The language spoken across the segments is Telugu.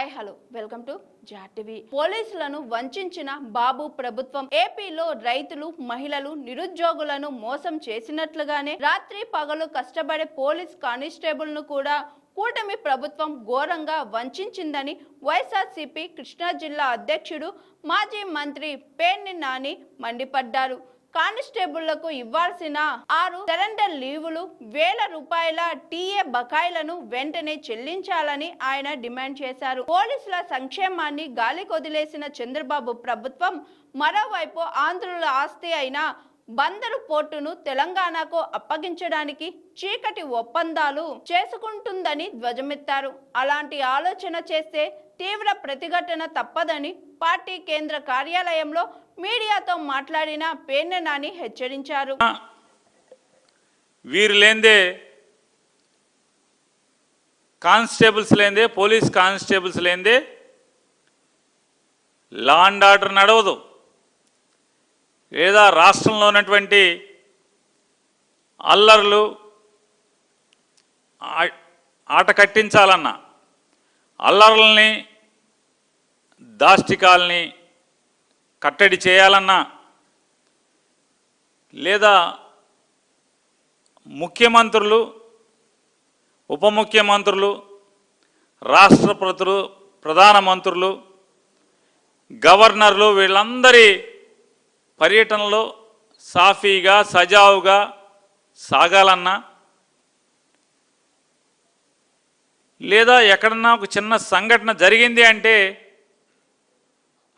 హాయ్ హలో వెల్కమ్ టు జాట్ టీవీ. పోలీసులను వంచిన బాబు ప్రభుత్వం ఏపీలో రైతులు, మహిళలు, నిరుద్యోగులను మోసం చేసినట్లుగానే రాత్రి పగలు కష్టపడే పోలీస్ కానిస్టేబుల్ను కూడా కూటమి ప్రభుత్వం ఘోరంగా వంచిందని వైఎస్ఆర్సీపీ కృష్ణా జిల్లా అధ్యక్షుడు మాజీ మంత్రి పేర్ని నాని మండిపడ్డారు. కానిస్టేబుళ్లకు ఇవ్వాల్సిన 6 సరెండర్ లీవులు, వేల రూపాయల టీఏ బకాయిలను వెంటనే చెల్లించాలని ఆయన డిమాండ్ చేశారు. పోలీసుల సంక్షేమాన్ని గాలికొదిలేసిన చంద్రబాబు ప్రభుత్వం మరోవైపు ఆంధ్రుల ఆస్తి అయిన బందరు పోర్టును తెలంగాణకు అప్పగించడానికి చీకటి ఒప్పందాలు చేసుకుంటుందని ధ్వజమెత్తారు. అలాంటి ఆలోచన చేస్తే తీవ్ర ప్రతిఘటన తప్పదని పార్టీ కేంద్ర కార్యాలయంలో మీడియాతో మాట్లాడిన పేర్ని నాని హెచ్చరించారు. వీరు లేందే కానిస్టేబుల్స్ లేందే, పోలీస్ కానిస్టేబుల్స్ లేందే లా అండ్ ఆర్డర్ నడవదు. లేదా రాష్ట్రంలో ఉన్నటువంటి అల్లర్లు ఆట కట్టించాలన్నా, అల్లర్లని దాష్టికాలని కట్టడి చేయాలన్నా, లేదా ముఖ్యమంత్రులు, ఉప ముఖ్యమంత్రులు, రాష్ట్రపతులు, ప్రధానమంత్రులు, గవర్నర్లు వీళ్ళందరి పర్యటనలో సాఫీగా సజావుగా సాగాలన్నా, లేదా ఎక్కడన్నా ఒక చిన్న సంఘటన జరిగింది అంటే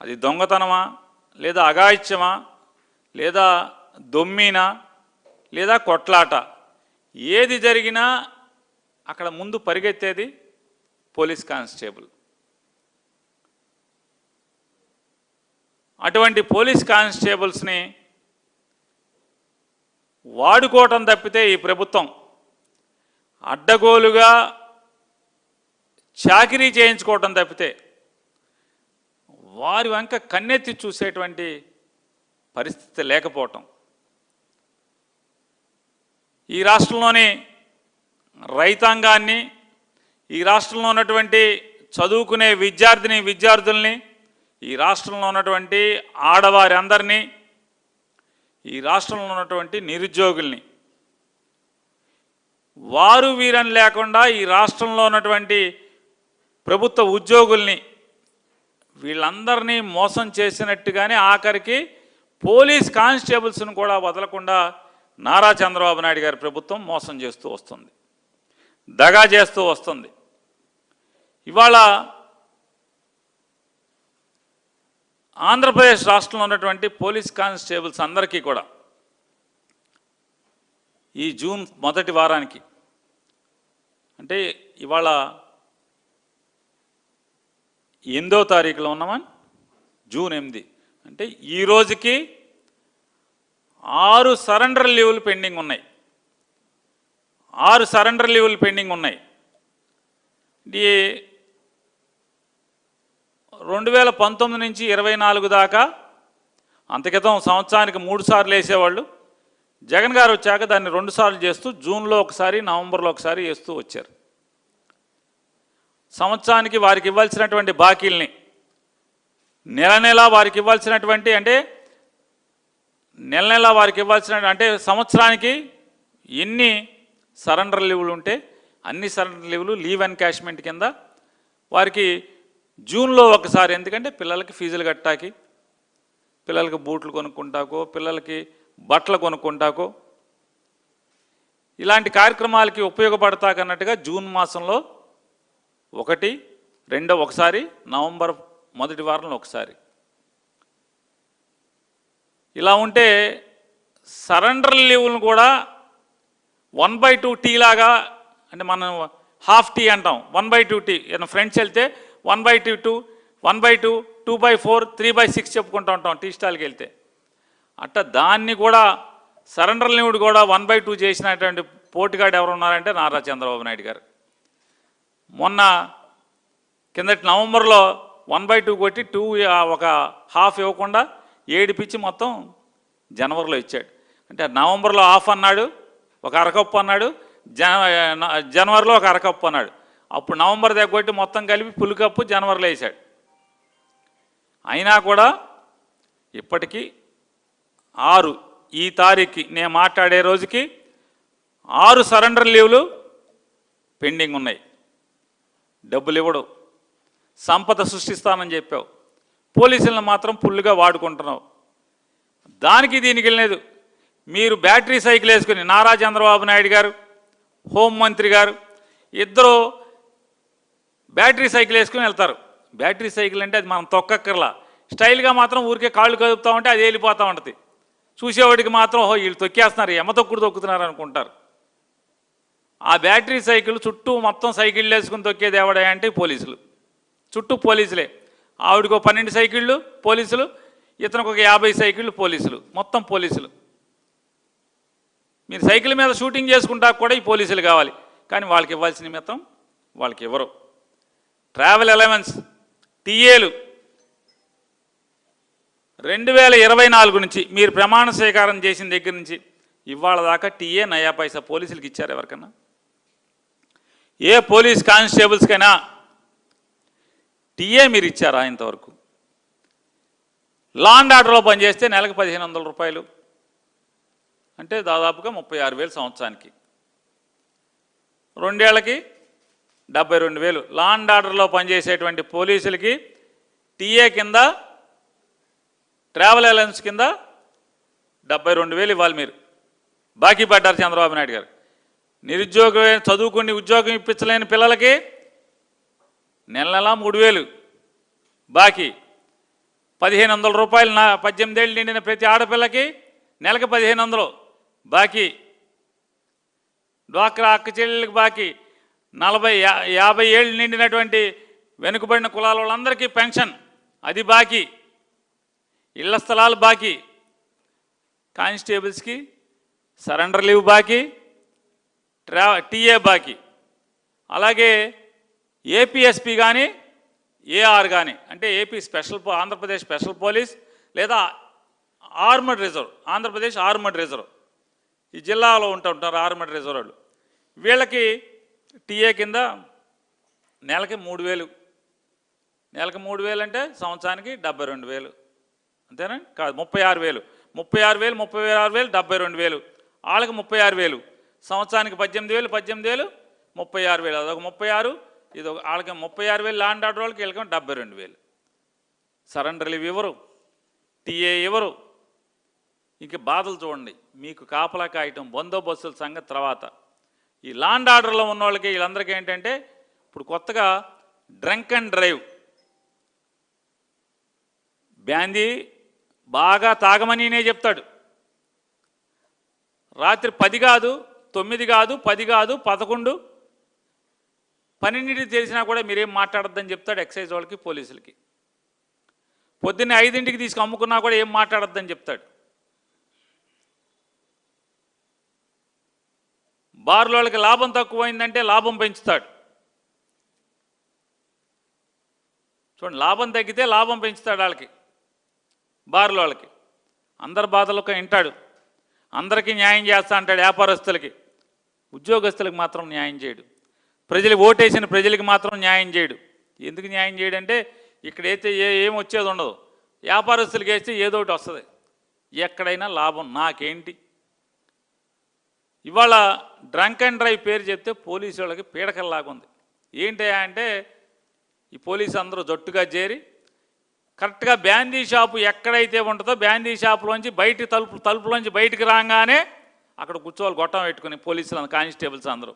అది దొంగతనమా, లేదా అఘాయిత్యమా, లేదా దొమ్మినా, లేదా కొట్లాట, ఏది జరిగినా అక్కడ ముందు పరిగెత్తేది పోలీస్ కానిస్టేబుల్. అటువంటి పోలీస్ కానిస్టేబుల్స్ని వాడుకోవటం తప్పితే ఈ ప్రభుత్వం అడ్డగోలుగా చాకిరీ చేయించుకోవటం తప్పితే వారి వంక కన్నెత్తి చూసేటువంటి పరిస్థితి లేకపోవటం, ఈ రాష్ట్రంలోని రైతాంగాన్ని, ఈ రాష్ట్రంలో ఉన్నటువంటి చదువుకునే విద్యార్థుల్ని, ఈ రాష్ట్రంలో ఉన్నటువంటి ఆడవారి అందరినీ, ఈ రాష్ట్రంలో ఉన్నటువంటి నిరుద్యోగుల్ని, వారు వీరని లేకుండా ఈ రాష్ట్రంలో ఉన్నటువంటి ప్రభుత్వ ఉద్యోగుల్ని వీళ్ళందరినీ మోసం చేసినట్టుగానే ఆఖరికి పోలీస్ కానిస్టేబుల్స్ను కూడా వదలకుండా నారా చంద్రబాబు నాయుడు గారి ప్రభుత్వం మోసం చేస్తూ వస్తుంది, దగా చేస్తూ వస్తుంది. ఇవాళ ఆంధ్రప్రదేశ్ రాష్ట్రంలో ఉన్నటువంటి పోలీస్ కానిస్టేబుల్స్ అందరికీ కూడా ఈ జూన్ మొదటి వారానికి, అంటే ఇవాళ 8వ తారీఖులో ఉన్నామా, జూన్ 8, అంటే ఈ రోజుకి 6 సరెండర్ లీవులు పెండింగ్ ఉన్నాయి. 6 సరెండర్ లీవులు పెండింగ్ ఉన్నాయి. ఇది 2019 నుంచి 24 దాకా, అంతకితం సంవత్సరానికి 3 సార్లు వేసేవాళ్ళు. జగన్ గారు వచ్చాక దాన్ని 2 సార్లు చేస్తూ జూన్లో ఒకసారి, నవంబర్లో ఒకసారి వేస్తూ వచ్చారు. సంవత్సరానికి వారికి ఇవ్వాల్సినటువంటి బాకీల్ని నెల నెల వారికి ఇవ్వాల్సినటువంటి, అంటే నెల నెల వారికి ఇవ్వాల్సిన, అంటే సంవత్సరానికి ఎన్ని సరెండర్ లీవులు ఉంటే అన్ని సరెండర్ లీవులు లీవ్ ఎన్కాష్మెంట్ కింద వారికి జూన్లో ఒకసారి, ఎందుకంటే పిల్లలకి ఫీజులు కట్టాకి, పిల్లలకి బూట్లు కొనుక్కుంటాకో, పిల్లలకి బట్టలు కొనుక్కుంటాకో, ఇలాంటి కార్యక్రమాలకి ఉపయోగపడతాకన్నట్టుగా జూన్ మాసంలో 1, 2 ఒకసారి, నవంబర్ మొదటి వారంలో ఒకసారి. ఇలా ఉంటే సరెండర్ లీవులను కూడా 1/2 టీ లాగా, అంటే మనం హాఫ్ టీ అంటాం, 1/2 టీ. ఏదైనా ఫ్రెండ్స్ వెళ్తే 1/2, 1/2, 2/4, 3/6 చెప్పుకుంటూ ఉంటాం టీ స్టాల్కి వెళ్తే. అట్లా దాన్ని కూడా సరెండర్ లీవుడు కూడా 1/2 చేసినటువంటి పోటీగాడు ఎవరు ఉన్నారంటే నారా చంద్రబాబు నాయుడు గారు. మొన్న కిందటి నవంబర్లో 1/2 కొట్టి 2 ఒక హాఫ్ ఇవ్వకుండా ఏడిపించి మొత్తం జనవరిలో ఇచ్చాడు. అంటే నవంబర్లో హాఫ్ అన్నాడు, ఒక అరకప్పు అన్నాడు, జనవరిలో ఒక అరకప్పు అన్నాడు. అప్పుడు నవంబర్ దగ్గర కొట్టి మొత్తం కలిపి పులికప్పు జనవరిలో వేశాడు. అయినా కూడా ఇప్పటికీ 6 ఈ తారీఖుకి నేను మాట్లాడే రోజుకి 6 సరెండర్ లీవ్లు పెండింగ్ ఉన్నాయి. డబ్బులు ఇవ్వడు, సంపద సృష్టిస్తానని చెప్పావు, పోలీసులను మాత్రం ఫుల్గా వాడుకుంటున్నావు. దానికి దీనికి వెళ్ళలేదు. మీరు బ్యాటరీ సైకిల్ వేసుకుని నారా చంద్రబాబు నాయుడు గారు, హోంమంత్రి గారు ఇద్దరు బ్యాటరీ సైకిల్ వేసుకుని వెళ్తారు. బ్యాటరీ సైకిల్ అంటే అది మనం తొక్కక్కర్లా, స్టైల్గా మాత్రం ఊరికే కాళ్ళు కదుపుతూ ఉంటే అది వెళ్ళిపోతూ ఉంటుంది. చూసేవాడికి మాత్రం ఓహో వీళ్ళు తొక్కేస్తున్నారు, ఎమ్మతొక్కుడు తొక్కుతున్నారు అనుకుంటారు. ఆ బ్యాటరీ సైకిల్ చుట్టూ మొత్తం సైకిళ్ళు వేసుకుని తొక్కేది ఎవడా అంటే పోలీసులు, చుట్టూ పోలీసులే. ఆవిడకు 12 సైకిళ్ళు పోలీసులు, ఇతనికి ఒక 50 సైకిళ్ళు పోలీసులు, మొత్తం పోలీసులు. మీరు సైకిల్ మీద షూటింగ్ చేసుకుంటా కూడా ఈ పోలీసులు కావాలి, కానీ వాళ్ళకి ఇవ్వాల్సిన నిమిత్తం వాళ్ళకి ఇవ్వరు. ట్రావెల్ అలవెన్స్ టీఏలు 2024 నుంచి మీరు ప్రమాణ స్వీకారం చేసిన దగ్గర నుంచి ఇవాళ దాకా టీఏ నయా పైసా పోలీసులకి ఇచ్చారు ఎవరికన్నా? ఏ పోలీస్ కానిస్టేబుల్స్కైనా టీఏ మీరు ఇచ్చారా ఇంతవరకు? లా అండ్ ఆర్డర్లో పనిచేస్తే నెలకు 1500 రూపాయలు, అంటే దాదాపుగా 36,000 సంవత్సరానికి. 2 ఏళ్లకి 72,000. లా అండ్ ఆర్డర్లో పనిచేసేటువంటి పోలీసులకి టీఏ కింద ట్రావెల్ అలవెన్స్ కింద 72,000 ఇవ్వాలి. మీరు బాకీ పడ్డారు చంద్రబాబు నాయుడు గారు. నిరుద్యోగం చదువుకుని ఉద్యోగం ఇప్పించలేని పిల్లలకి నెల నెలా 3,000 బాకీ. 1,500 రూపాయలు 18 ఏళ్ళు నిండిన ప్రతి ఆడపిల్లకి నెలకు 1,500 బాకీ. డ్వాక్రా అక్క చెల్లెళ్ళకి బాకీ. 40-50 ఏళ్ళు నిండినటువంటి వెనుకబడిన కులాల వాళ్ళందరికీ పెన్షన్ అది బాకీ. ఇళ్ల స్థలాలు బాకీ. కానిస్టేబుల్స్కి సరెండర్ లీవ్ బాకీ, టీఏ బాకీ. అలాగే ఏపీఎస్పీ కానీ ఏఆర్ కానీ, అంటే AP special Andhra Pradesh special police లేదా armed reserve, Andhra Pradesh armed reserve, ఈ జిల్లాలో ఉంటుంటారు ఆర్మడ్ రిజర్వ్ వాళ్ళు. వీళ్ళకి టీఏ కింద నెలకి 3,000. నెలకి 3,000 అంటే సంవత్సరానికి 72,000 అంతేనా? కాదు, 36,000. 36,000, 72,000 వాళ్ళకి 36,000. సంవత్సరానికి 18,000, 36,000, అదొక 36. ఇది వాళ్ళకి 36,000 లా అండ్ ఆర్డర్ వాళ్ళకి వీళ్ళకి 72,000. సరెండర్ లీవ్ ఇవ్వరు, టీఏ ఇవ్వరు. ఇంక బాధలు చూడండి. మీకు కాపలా కాయటం బందోబస్తుల సంగతి తర్వాత. ఈ లా అండ్ ఆర్డర్లో ఉన్న వాళ్ళకి వీళ్ళందరికీ ఏంటంటే ఇప్పుడు కొత్తగా డ్రంక్ అండ్ డ్రైవ్, బ్యాందీ బాగా తాగమనినే చెప్తాడు. రాత్రి 10 కాదు, 9 కాదు, 10 కాదు, 11, 12 తెలిసినా కూడా మీరేం మాట్లాడొద్దని చెప్తాడు ఎక్సైజ్ వాళ్ళకి, పోలీసులకి. పొద్దున్నే 5ంటికి తీసుకు అమ్ముకున్నా కూడా ఏం మాట్లాడొద్దని చెప్తాడు. బార్ల వాళ్ళకి లాభం తక్కువైందంటే లాభం పెంచుతాడు. చూడండి, లాభం తగ్గితే లాభం పెంచుతాడు వాళ్ళకి, బార్ల వాళ్ళకి. అందరి బాధలకు వింటాడు, అందరికీ న్యాయం చేస్తా అంటాడు. వ్యాపారస్తులకి, ఉద్యోగస్తులకు మాత్రం న్యాయం చేయడు. ప్రజలకు ఓటేసిన ప్రజలకి మాత్రం న్యాయం చేయడు. ఎందుకు న్యాయం చేయడంటే ఇక్కడైతే ఏం వచ్చేది ఉండదు. వ్యాపారస్తులకి వేస్తే ఏదో ఒకటి వస్తుంది, ఎక్కడైనా లాభం నాకేంటి. ఇవాళ డ్రంక్ అండ్ డ్రైవ్ పేరు చెప్తే పోలీసు వాళ్ళకి పీడకల్లాగా ఉంది. ఏంటయ్యా అంటే ఈ పోలీసు అందరూ జట్టుగా చేరి కరెక్ట్గా బ్యాందీ షాపు ఎక్కడైతే ఉంటుందో బ్యాందీ షాపులోంచి తలుపులోంచి బయటికి రాగానే అక్కడ కూర్చోవాలి గొట్టం పెట్టుకుని పోలీసులు కానిస్టేబుల్స్ అందరూ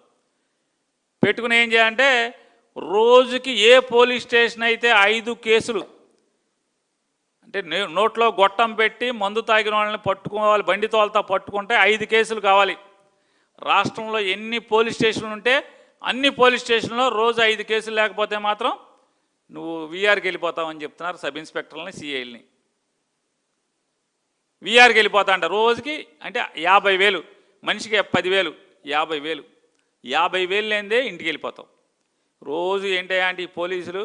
పెట్టుకుని ఏం చేయాలంటే రోజుకి ఏ పోలీస్ స్టేషన్ అయితే 5 కేసులు, అంటే నోట్లో గొట్టం పెట్టి మందు తాగిన వాళ్ళని పట్టుకోవాలి, బండి తోలుతా పట్టుకుంటే 5 కేసులు కావాలి. రాష్ట్రంలో ఎన్ని పోలీస్ స్టేషన్లు ఉంటే అన్ని పోలీస్ స్టేషన్లో రోజు 5 కేసులు లేకపోతే మాత్రం నువ్వు వీఆర్కి వెళ్ళిపోతావని చెప్తున్నారు సబ్ ఇన్స్పెక్టర్లని, సిఐల్ని. వీఆర్కి వెళ్ళిపోతా అంట రోజుకి, అంటే 50,000 మనిషికి 10,000, 50,000. 50,000 లేనిదే ఇంటికి వెళ్ళిపోతావు. రోజు ఏంటయ్యా అంటే ఈ పోలీసులు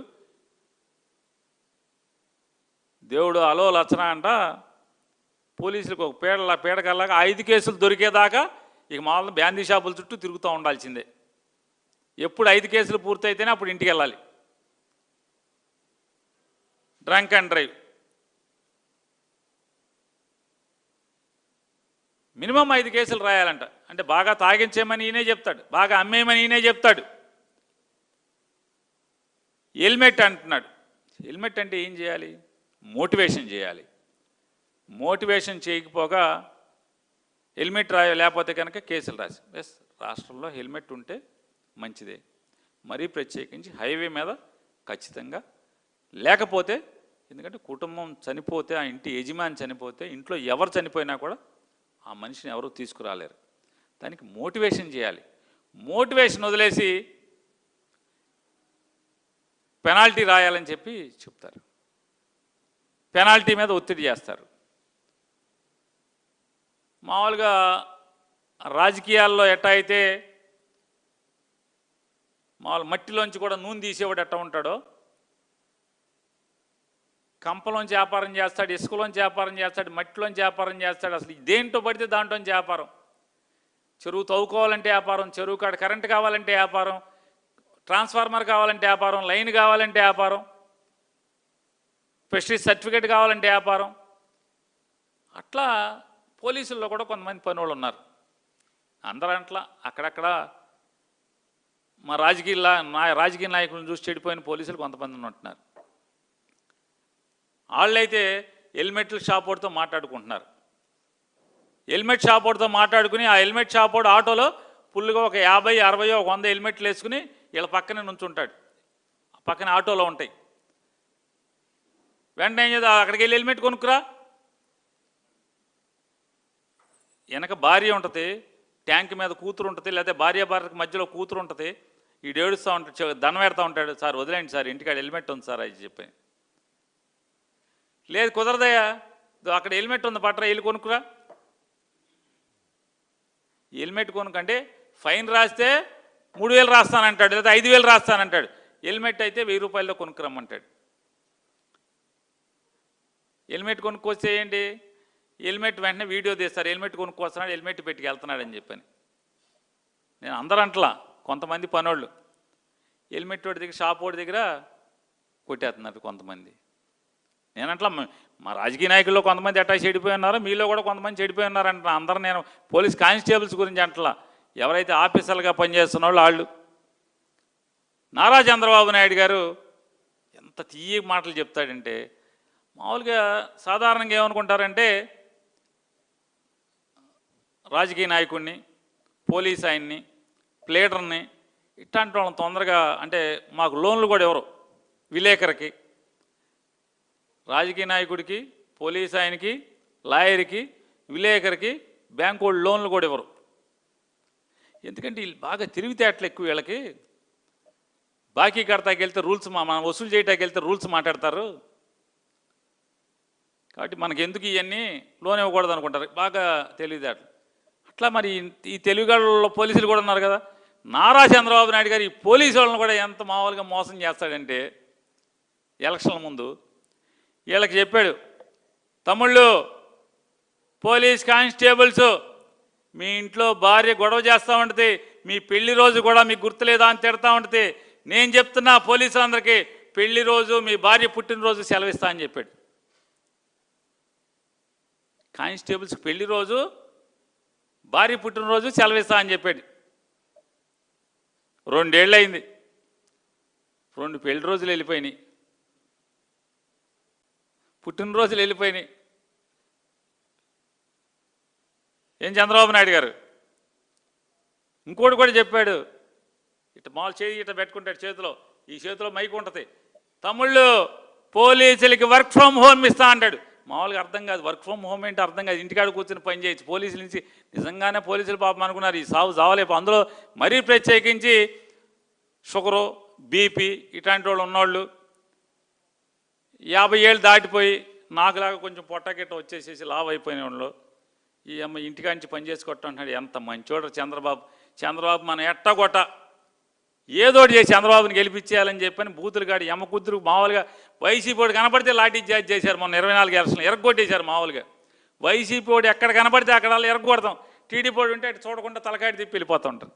దేవుడు అలో లచ్చన అంట. పోలీసులకు ఒక పీడకల్లాగా 5 కేసులు దొరికేదాకా ఇక మామూలు బ్యాందీ షాపుల చుట్టూ తిరుగుతూ ఉండాల్సిందే. ఎప్పుడు 5 కేసులు పూర్తయితేనే అప్పుడు ఇంటికి వెళ్ళాలి. డ్రంక్ అండ్ డ్రైవ్ మినిమం 5 కేసులు రాయాలంట. అంటే బాగా తాగించేయమని ఈయనే చెప్తాడు, బాగా అమ్మేయమని ఈయనే చెప్తాడు. హెల్మెట్ అంటున్నాడు. హెల్మెట్ అంటే ఏం చేయాలి? మోటివేషన్ చేయాలి. మోటివేషన్ చేయకపోగా హెల్మెట్ లేకపోతే కనుక కేసులు రాసి ఎస్ రాష్ట్రంలో హెల్మెట్ ఉంటే మంచిదే. మరీ ప్రత్యేకించి హైవే మీద ఖచ్చితంగా లేకపోతే, ఎందుకంటే కుటుంబం చనిపోతే, ఆ ఇంటి యజమాని చనిపోతే, ఇంట్లో ఎవరు చనిపోయినా కూడా ఆ మనిషిని ఎవరు తీసుకురాలేరు. దానికి మోటివేషన్ చేయాలి. మోటివేషన్ వదిలేసి పెనాల్టీ రాయాలని చెప్పి చెప్తారు. పెనాల్టీ మీద ఒత్తిడి చేస్తారు. మామూలుగా రాజకీయాల్లో ఎట్టా అయితే మామూలు మట్టిలోంచి కూడా నూనె తీసేవాడు ఎట్టా ఉంటాడో, కంపలోంచి వ్యాపారం చేస్తాడు, ఇసుకలోంచి వ్యాపారం చేస్తాడు, మట్టిలోంచి వ్యాపారం చేస్తాడు. అసలు దేంట్లో పడితే దాంట్లోంచి వ్యాపారం. చెరువు తవ్వుకోవాలంటే వ్యాపారం, చెరువు కాడ కరెంటు కావాలంటే వ్యాపారం, ట్రాన్స్ఫార్మర్ కావాలంటే వ్యాపారం, లైన్ కావాలంటే వ్యాపారం, పెస్టిసైడ్ సర్టిఫికేట్ కావాలంటే వ్యాపారం. అట్లా పోలీసుల్లో కూడా కొంతమంది పనులు ఉన్నారు. అందరూ అట్లా అక్కడక్కడ మా రాజకీయ నాయకులను చూసి చెడిపోయిన పోలీసులు కొంతమంది ఉంటున్నారు. వాళ్ళైతే హెల్మెట్ల షాప్ వాడితో మాట్లాడుకుంటున్నారు. హెల్మెట్ షాప్ వాడితో మాట్లాడుకుని ఆ హెల్మెట్ షాప్ వాడు ఆటోలో ఫుల్గా ఒక 50, 60, 100 హెల్మెట్లు వేసుకుని వీళ్ళ పక్కనే నుంచుంటాడు. పక్కన ఆటోలో ఉంటాయి. వెంటనే ఏం చేద్దాం, అక్కడికి వెళ్ళి హెల్మెట్ కొనుక్కురా. వెనక భార్య ఉంటుంది, ట్యాంక్ మీద కూతురు ఉంటుంది, లేకపోతే భార్యకి మధ్యలో కూతురు ఉంటుంది. ఈడు ఏడుస్తూ ఉంటాడు, దండం పెడతా ఉంటాడు, సార్ వదిలేండి సార్, ఇంటికాడ హెల్మెట్ ఉంది సార్ అది చెప్పి. లేదు కుదరదయ్యా, అక్కడ హెల్మెట్ ఉంది పట్టరా, వెళ్ళి కొనుక్కురా. హెల్మెట్ కొనుక్కంటే ఫైన్ రాస్తే 3000 రాస్తానంటాడు, లేదా 5000 రాస్తానంటాడు. హెల్మెట్ అయితే 1000 రూపాయలతో కొనుక్కురమ్మంటాడు. హెల్మెట్ కొనుక్కొస్తే ఏంటి, హెల్మెట్ వెంటనే వీడియో తీస్తారు, హెల్మెట్ కొనుక్కొస్తున్నాడు, హెల్మెట్ పెట్టుకు వెళ్తున్నాడు అని చెప్పని. నేను అందరూ అంటలా, కొంతమంది పనోళ్ళు హెల్మెట్ వాడి దగ్గర, షాప్ వాడి దగ్గర కొట్టేస్తున్నారు కొంతమంది. నేనంట్లా మా రాజకీయ నాయకుల్లో కొంతమంది ఎట్టా చెడిపోయి ఉన్నారు, మీలో కూడా కొంతమంది చెడిపోయి ఉన్నారంట. అందరూ నేను పోలీస్ కానిస్టేబుల్స్ గురించి అంటలా, ఎవరైతే ఆఫీసర్లుగా పనిచేస్తున్న వాళ్ళు. నారా చంద్రబాబు నాయుడు గారు ఎంత తీయ మాటలు చెప్తాడంటే, మామూలుగా సాధారణంగా ఏమనుకుంటారంటే రాజకీయ నాయకుడిని, పోలీస్ ఆయన్ని, ప్లేడర్ని ఇట్లాంటి వాళ్ళని తొందరగా, అంటే మాకు లోన్లు కూడా ఎవరు విలేకరికి, రాజకీయ నాయకుడికి, పోలీస్ ఆయనకి, లాయర్కి, విలేకరికి బ్యాంకు వాళ్ళు లోన్లు కూడా ఇవ్వరు. ఎందుకంటే వీళ్ళు బాగా తిరిగితేటలు ఎక్కువ. వీళ్ళకి బాకీ కడతాకి వెళ్తే రూల్స్, మనం వసూలు చేయటానికి వెళ్తే రూల్స్ మాట్లాడతారు. కాబట్టి మనకి ఎందుకు ఇవన్నీ లోన్ ఇవ్వకూడదు అనుకుంటారు, బాగా తెలివితేటలు. అట్లా మరి ఈ తెలుగులో పోలీసులు కూడా ఉన్నారు కదా. నారా చంద్రబాబు నాయుడు గారు ఈ పోలీసు వాళ్ళని కూడా ఎంత మామూలుగా మోసం చేస్తాడంటే, ఎలక్షన్ల ముందు వీళ్ళకి చెప్పాడు, తమ్ముళ్ళు పోలీస్ కానిస్టేబుల్స్, మీ ఇంట్లో భార్య గొడవ చేస్తూ ఉంటుంది, మీ పెళ్లి రోజు కూడా మీకు గుర్తులేదా అని తిడతా ఉంటుంది. నేను చెప్తున్నా పోలీసులందరికీ, పెళ్లి రోజు మీ భార్య పుట్టినరోజు సెలవిస్తా అని చెప్పాడు. కానిస్టేబుల్స్ పెళ్లి రోజు, భార్య పుట్టినరోజు సెలవిస్తా అని చెప్పాడు. 2 ఏళ్ళు అయింది, 2 పెళ్లి రోజులు వెళ్ళిపోయినాయి, పుట్టినరోజులు వెళ్ళిపోయినాయి. ఏం చంద్రబాబు నాయుడు గారు ఇంకోటి కూడా చెప్పాడు, ఇట్లా మామూలు చేయి ఇట్లా పెట్టుకుంటాడు చేతిలో, ఈ చేతిలో మైక్ ఉంటుంది, తమ్ముళ్ళు పోలీసులకి వర్క్ ఫ్రమ్ హోమ్ ఇస్తా అంటాడు. మామూలుగా అర్థం కాదు, వర్క్ ఫ్రమ్ హోమ్ ఏంటి అర్థం కాదు, ఇంటికాడ కూర్చొని పని చేయొచ్చు. పోలీసుల నుంచి నిజంగానే పోలీసులు పాపం అనుకున్నారు, ఈ సాగు చావలేపు. అందులో మరీ ప్రత్యేకించి షుగరు, బీపీ ఇట్లాంటి వాళ్ళు ఉన్నవాళ్ళు, 50 ఏళ్ళు దాటిపోయి నాకులాగా కొంచెం పొట్టగిట్ట వచ్చేసేసి లావ్ అయిపోయిన వాళ్ళు, ఈ అమ్మ ఇంటికా నుంచి పని చేసుకొట్టంటున్నాడు. ఎంత మంచోడు చంద్రబాబు మన ఎట్టగొట్ట ఏదోటి చేసి చంద్రబాబుని గెలిపించేయాలని చెప్పని బూతులు కాడి ఎమ్మకుద్దురు మామూలుగా వైసీపీ వాడు కనపడితే లాఠీ చార్జ్ చేశారు. మొన్న 24 ఎలక్షన్లు ఎరగొట్టేశారు. మామూలుగా వైసీపీ వాడు ఎక్కడ కనపడితే అక్కడ ఎరగొడతాం, టీడీపీ వాడు ఉంటే అటు చూడకుండా తలకాడి తిప్పి వెళ్ళిపోతూ ఉంటారు.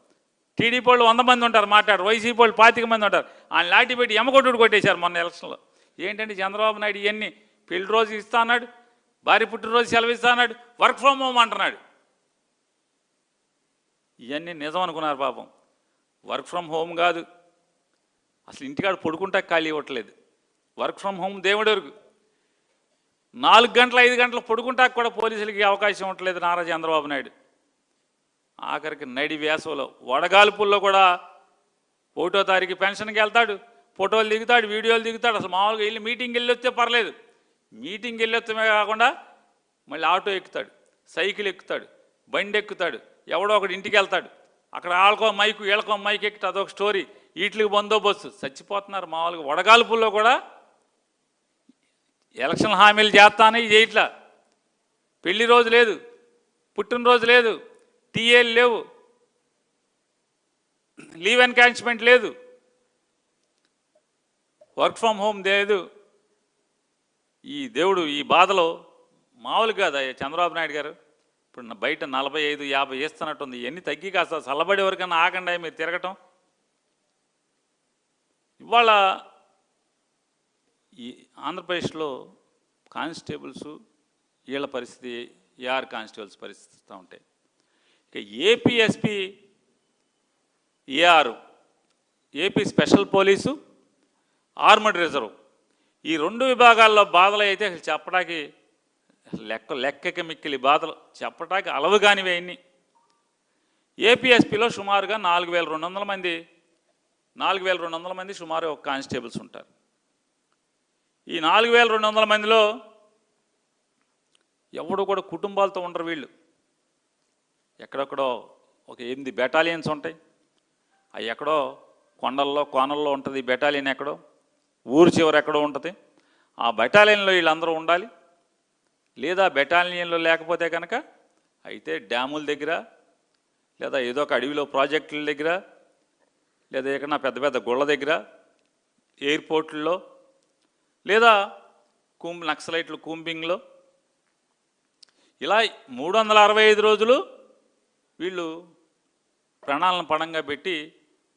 టీడీపీ వాళ్ళు 100 మంది ఉంటారు మాట్లాడు, వైసీపీ వాళ్ళు 25 మంది ఉంటారు. ఆయన లాఠీ పెట్టి ఎమ్మకొట్టుడు కొట్టేశారు మొన్న ఎలక్షన్లో. ఏంటంటే చంద్రబాబు నాయుడు ఇవన్నీ పెళ్లి రోజు ఇస్తా అన్నాడు, భార్య పుట్టినరోజు సెలవు ఇస్తా అన్నాడు, వర్క్ ఫ్రమ్ హోమ్ అంటున్నాడు. ఇవన్నీ నిజం అనుకున్నారు పాపం. వర్క్ ఫ్రమ్ హోమ్ కాదు, అసలు ఇంటికాడ పడుకుంటా ఖాళీ ఇవ్వట్లేదు. వర్క్ ఫ్రమ్ హోమ్ దేవుడి వరకు 4 గంటలు 5 గంటలు పడుకుంటాక కూడా పోలీసులకి అవకాశం ఇవ్వట్లేదు నారా చంద్రబాబు నాయుడు. ఆఖరికి నడి వేసవలో వడగాల్పుల్లో కూడా 1వ తారీఖు పెన్షన్కి వెళ్తాడు, ఫోటోలు దిగుతాడు, వీడియోలు దిగుతాడు. అసలు మామూలుగా వెళ్ళి మీటింగ్కి వెళ్ళి వస్తే పర్లేదు, మీటింగ్కి వెళ్ళి వస్తే కాకుండా మళ్ళీ ఆటో ఎక్కుతాడు, సైకిల్ ఎక్కుతాడు, బండి ఎక్కుతాడు, ఎవడో ఒకటి ఇంటికి వెళ్తాడు. అక్కడ ఆళ్ళకో మైకు వీళ్ళకో మైక్ ఎక్కుతా, అదొక స్టోరీ. వీటికి బందోబస్తు చచ్చిపోతున్నారు. మామూలుగా వడగాల్పుల్లో కూడా ఎలక్షన్ హామీలు చేస్తానే ఇది ఇట్లా. పెళ్లి రోజు లేదు, పుట్టినరోజు లేదు, టీఏలు లేవు, లీవ్ ఎన్కాష్మెంట్ లేదు, వర్క్ ఫ్రమ్ హోమ్ లేదు. ఈ దేవుడు ఈ బాధలో మామూలు కాదు చంద్రబాబు నాయుడు గారు. ఇప్పుడు బయట 45-50 వేస్తున్నట్టుంది. ఇవన్నీ తగ్గి కాస్త చల్లబడే వరకన్నా ఆగండి మీరు తిరగటం. ఇవాళ ఈ ఆంధ్రప్రదేశ్లో కానిస్టేబుల్స్ వీళ్ళ పరిస్థితి, ఏఆర్ కానిస్టేబుల్స్ పరిస్థితి ఉంటాయి. ఇక APSP AR, AP special police, armed reserve, ఈ 2 విభాగాల్లో బాధలు అయితే చెప్పడానికి లెక్కకి మిక్కిలి బాధలు, చెప్పడానికి అలవు కానివి అన్నీ. ఏపీఎస్పీలో సుమారుగా 4200 మంది, 4200 మంది సుమారు ఒక కానిస్టేబుల్స్ ఉంటారు. ఈ 4200 మందిలో ఎవడు కూడా కుటుంబాలతో ఉండరు వీళ్ళు. ఎక్కడెక్కడో ఒక 8 బెటాలియన్స్ ఉంటాయి. అవి ఎక్కడో కొండల్లో కోనల్లో ఉంటుంది బెటాలియన్, ఎక్కడో ఊరు చివరి ఎక్కడో ఉంటుంది. ఆ బెటాలియన్లో వీళ్ళందరూ ఉండాలి. లేదా బెటాలియన్లో లేకపోతే కనుక అయితే డ్యాముల దగ్గర, లేదా ఏదో ఒక అడవిలో ప్రాజెక్టుల దగ్గర, లేదా ఎక్కడన్నా పెద్ద పెద్ద గుళ్ళ దగ్గర, ఎయిర్పోర్ట్లలో, లేదా నక్సలైట్లు కూంబింగ్లో, ఇలా 365 రోజులు వీళ్ళు ప్రాణాలను పణంగా పెట్టి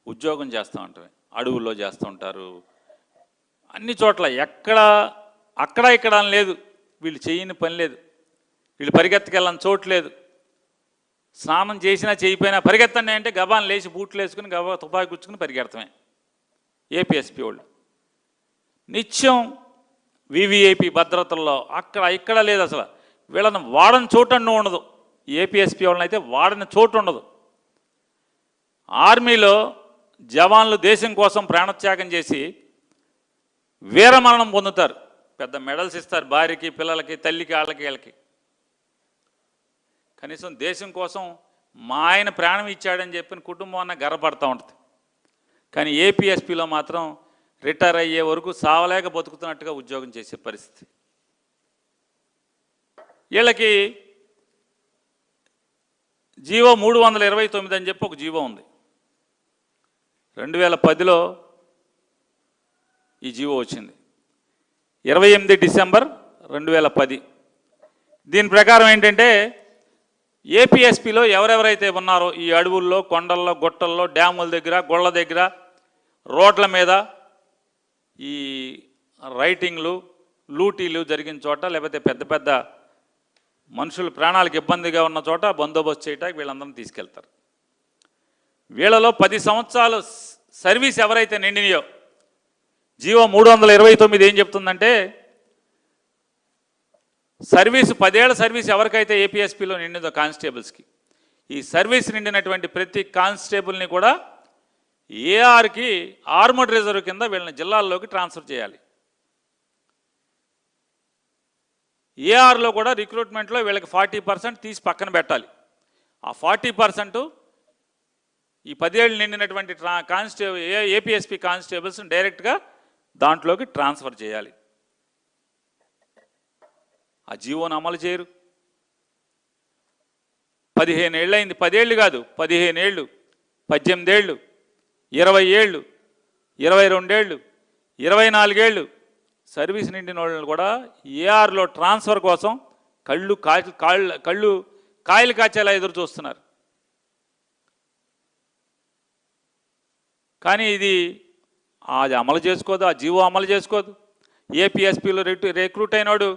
ఉద్యోగం చేస్తూ ఉంటారు. అడవుల్లో చేస్తూ ఉంటారు, అన్ని చోట్ల అక్కడ ఇక్కడ అని లేదు. వీళ్ళు చేయని పని లేదు, వీళ్ళు పరిగెత్తకెళ్ళని చోటు లేదు. స్నానం చేసినా చేయకపోయినా పరిగెత్తండి అంటే గబాన్ని లేచి బూట్లు వేసుకుని గబా తుపాకి గుచ్చుకుని పరిగెడతామే ఏపీఎస్పీ వాళ్ళు. నిత్యం వివిఐపి భద్రతల్లో అక్కడ ఇక్కడ లేదు. అసలు వీళ్ళని వాడని చోటు అంటూ ఉండదు. ఏపీఎస్పీ వాళ్ళని అయితే వాడని చోటు ఉండదు. ఆర్మీలో జవాన్లు దేశం కోసం ప్రాణత్యాగం చేసి వీరమరణం పొందుతారు. పెద్ద మెడల్స్ ఇస్తారు భార్యకి, పిల్లలకి, తల్లికి, వాళ్ళకి, వీళ్ళకి. కనీసం దేశం కోసం మా ఆయన ప్రాణం ఇచ్చాడని చెప్పిన కుటుంబం అన్న గర్వపడుతూ ఉంటుంది. కానీ ఏపీఎస్పీలో మాత్రం రిటైర్ అయ్యే వరకు సావలేక బతుకుతున్నట్టుగా ఉద్యోగం చేసే పరిస్థితి. వీళ్ళకి జీవో 329 అని చెప్పి ఒక జీవో ఉంది. 2010లో ఈ జీవో వచ్చింది, 28 డిసెంబర్ 2010. దీని ప్రకారం ఏంటంటే ఏపీఎస్పీలో ఎవరెవరైతే ఉన్నారో ఈ అడవుల్లో, కొండల్లో, గుట్టల్లో, డ్యాముల దగ్గర, గొళ్ళ దగ్గర, రోడ్ల మీద ఈ రైటింగ్లు, లూటీలు జరిగిన చోట, లేకపోతే పెద్ద పెద్ద మనుషుల ప్రాణాలకు ఇబ్బందిగా ఉన్న చోట బందోబస్తు చేయడానికి వీళ్ళందరినీ తీసుకెళ్తారు. వీళ్ళలో 10 సంవత్సరాలు సర్వీస్ ఎవరైతే నిండినాయో, జీవో 329 ఏం చెప్తుందంటే సర్వీసు 10 ఏళ్ల సర్వీస్ ఎవరికైతే ఏపీఎస్పీలో నిండిందో కానిస్టేబుల్స్కి, ఈ సర్వీస్ నిండినటువంటి ప్రతి కానిస్టేబుల్ని కూడా ఏఆర్కి, ఆర్మడ్ రిజర్వ్ కింద వీళ్ళని జిల్లాల్లోకి ట్రాన్స్ఫర్ చేయాలి. ఏఆర్లో కూడా రిక్రూట్మెంట్లో వీళ్ళకి 40% తీసి పక్కన పెట్టాలి. ఆ 40% ఈ 10 ఏళ్ళు నిండినటువంటి ఏపీఎస్పీ కానిస్టేబుల్స్ని డైరెక్ట్గా దాంట్లోకి ట్రాన్స్ఫర్ చేయాలి. ఆ జీవోను అమలు చేయరు. 15 ఏళ్ళు అయింది. 10 ఏళ్ళు కాదు, 15 ఏళ్ళు, 18 ఏళ్ళు, 20 ఏళ్ళు, 22 ఏళ్ళు, 24 ఏళ్ళు సర్వీస్ నిండిన వాళ్ళని కూడా ఏఆర్లో ట్రాన్స్ఫర్ కోసం కాయలు కాచేలా ఎదురు చూస్తున్నారు. కానీ ఇది అది అమలు చేసుకోదు, ఆ జీవో అమలు చేసుకోదు. ఏపీఎస్పీలో రిక్రూట్ అయినాడు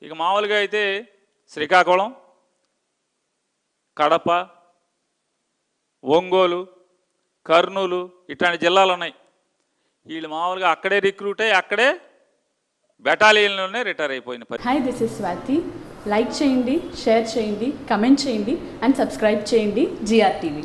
ఇక మామూలుగా అయితే శ్రీకాకుళం, కడప, ఒంగోలు, కర్నూలు ఇట్లాంటి జిల్లాలు ఉన్నాయి. వీళ్ళు మామూలుగా అక్కడే రిక్రూట్ అయ్యి అక్కడే బెటాలియన్లోనే రిటైర్ అయిపోయిన పరిస్థితి. Hi, this is Swathi. Like చేయండి, షేర్ చేయండి, కమెంట్ చేయండి అండ్ సబ్స్క్రైబ్ చేయండి GRTV.